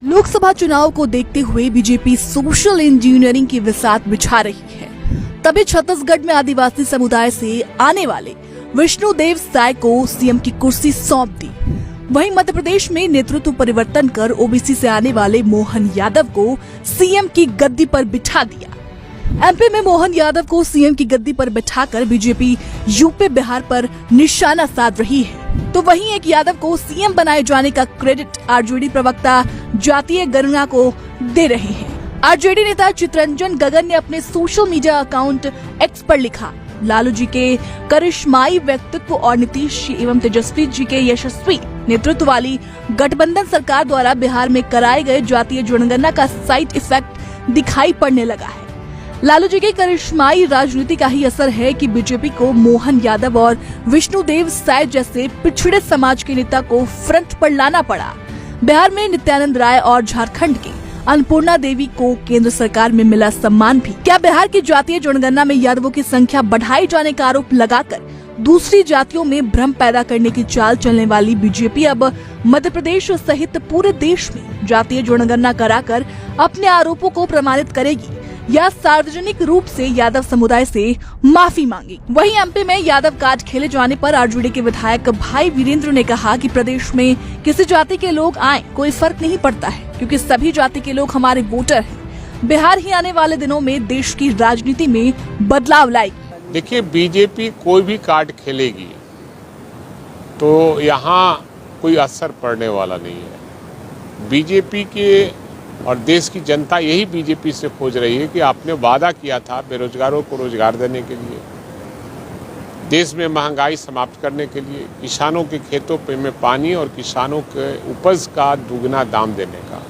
लोकसभा चुनाव को देखते हुए बीजेपी सोशल इंजीनियरिंग की बिसात बिछा रही है। तभी छत्तीसगढ़ में आदिवासी समुदाय से आने वाले विष्णुदेव साय को सीएम की कुर्सी सौंप दी। वहीं मध्य प्रदेश में नेतृत्व परिवर्तन कर ओबीसी से आने वाले मोहन यादव को सीएम की गद्दी पर बिठा दिया। एमपी में मोहन यादव को सीएम की गद्दी पर बिठाकर बीजेपी यूपी बिहार पर निशाना साध रही है, तो वहीं एक यादव को सीएम बनाए जाने का क्रेडिट आरजेडी प्रवक्ता जातीय गणना को दे रहे हैं। आरजेडी नेता चितरंजन गगन ने अपने सोशल मीडिया अकाउंट एक्स पर लिखा, लालू जी के करिश्माई व्यक्तित्व और नीतीश एवं तेजस्वी जी के यशस्वी नेतृत्व वाली गठबंधन सरकार द्वारा बिहार में कराए गए जातीय जनगणना का साइड इफेक्ट दिखाई पड़ने लगा है। लालू जी की करिश्माई राजनीति का ही असर है कि बीजेपी को मोहन यादव और विष्णुदेव साय जैसे पिछड़े समाज के नेता को फ्रंट पर लाना पड़ा। बिहार में नित्यानंद राय और झारखंड के अन्नपूर्णा देवी को केंद्र सरकार में मिला सम्मान भी। क्या बिहार की जातीय जनगणना में यादवों की संख्या बढ़ाए जाने का आरोप लगाकर दूसरी जातियों में भ्रम पैदा करने की चाल चलने वाली बीजेपी अब मध्य प्रदेश सहित पूरे देश में जातीय जनगणना कराकर अपने आरोपों को प्रमाणित करेगी या सार्वजनिक रूप से यादव समुदाय से माफी मांगी? वहीं एमपी में यादव कार्ड खेले जाने पर आरजेडी के विधायक भाई वीरेंद्र ने कहा कि प्रदेश में किसी जाति के लोग आए कोई फर्क नहीं पड़ता है, क्योंकि सभी जाति के लोग हमारे वोटर हैं। बिहार ही आने वाले दिनों में देश की राजनीति में बदलाव लाएगी। देखिए, बीजेपी कोई भी कार्ड खेलेगी तो यहाँ कोई असर पड़ने वाला नहीं है। बीजेपी के और देश की जनता यही बीजेपी से खोज रही है कि आपने वादा किया था बेरोजगारों को रोजगार देने के लिए, देश में महंगाई समाप्त करने के लिए, किसानों के खेतों पे में पानी और किसानों के उपज का दुगना दाम देने का,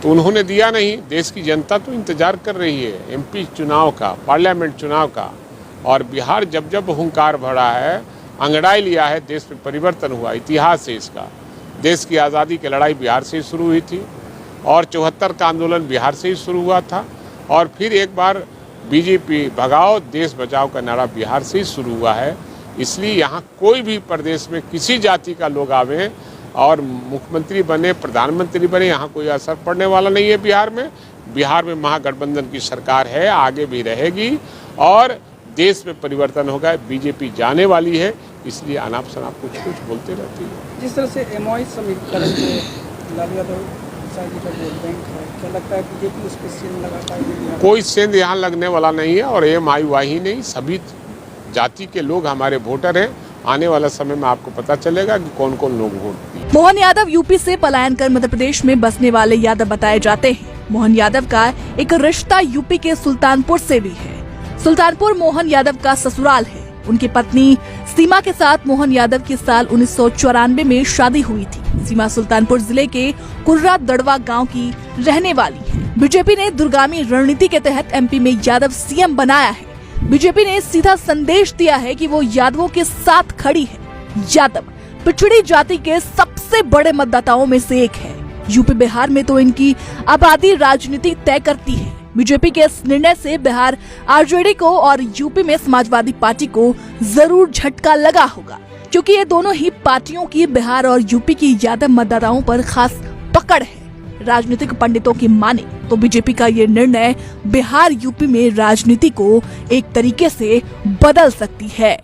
तो उन्होंने दिया नहीं। देश की जनता तो इंतजार कर रही है एमपी चुनाव का, पार्लियामेंट चुनाव का। और बिहार जब जब हुंकार भरा है, अंगड़ाई लिया है, देश में परिवर्तन हुआ, इतिहास है इसका। देश की आज़ादी की लड़ाई बिहार से ही शुरू हुई थी और 74 का आंदोलन बिहार से ही शुरू हुआ था, और फिर एक बार बीजेपी भगाओ देश बचाओ का नारा बिहार से ही शुरू हुआ है। इसलिए यहाँ कोई भी प्रदेश में किसी जाति का लोग आवे और मुख्यमंत्री बने, प्रधानमंत्री बने, यहाँ कोई असर पड़ने वाला नहीं है। बिहार में महागठबंधन की सरकार है, आगे भी रहेगी और देश में परिवर्तन होगा। बीजेपी जाने वाली है, इसलिए अनाप शनाप कुछ कुछ बोलते रहती है। जिस तरह से एमओआई समीकरण में लालू यादव का वोट बैंक है, क्या लगता है बीजेपी उस पर सेंध लगा पाएगी? कोई सेंध यहाँ लगने वाला नहीं है और एमआईवाई ही नहीं, सभी जाति के लोग हमारे वोटर हैं। आने वाला समय में आपको पता चलेगा कि कौन कौन लोग वोट दिए। मोहन यादव यूपी से पलायन कर मध्य प्रदेश में बसने वाले यादव बताए जाते हैं। मोहन यादव का एक रिश्ता यूपी के सुल्तानपुर से भी है। सुल्तानपुर मोहन यादव का ससुराल है। उनकी पत्नी सीमा के साथ मोहन यादव की साल 1994 में शादी हुई थी। सीमा सुल्तानपुर जिले के कुर्रा दड़वा गांव की रहने वाली है। बीजेपी ने दूरगामी रणनीति के तहत एमपी में यादव सीएम बनाया है। बीजेपी ने सीधा संदेश दिया है कि वो यादवों के साथ खड़ी है। यादव पिछड़ी जाति के सबसे बड़े मतदाताओं में से एक है। यूपी बिहार में तो इनकी आबादी राजनीति तय करती है। बीजेपी के इस निर्णय से बिहार आरजेडी को और यूपी में समाजवादी पार्टी को जरूर झटका लगा होगा, क्योंकि ये दोनों ही पार्टियों की बिहार और यूपी की यादव मतदाताओं पर खास पकड़ है। राजनीतिक पंडितों की माने तो बीजेपी का ये निर्णय बिहार यूपी में राजनीति को एक तरीके से बदल सकती है।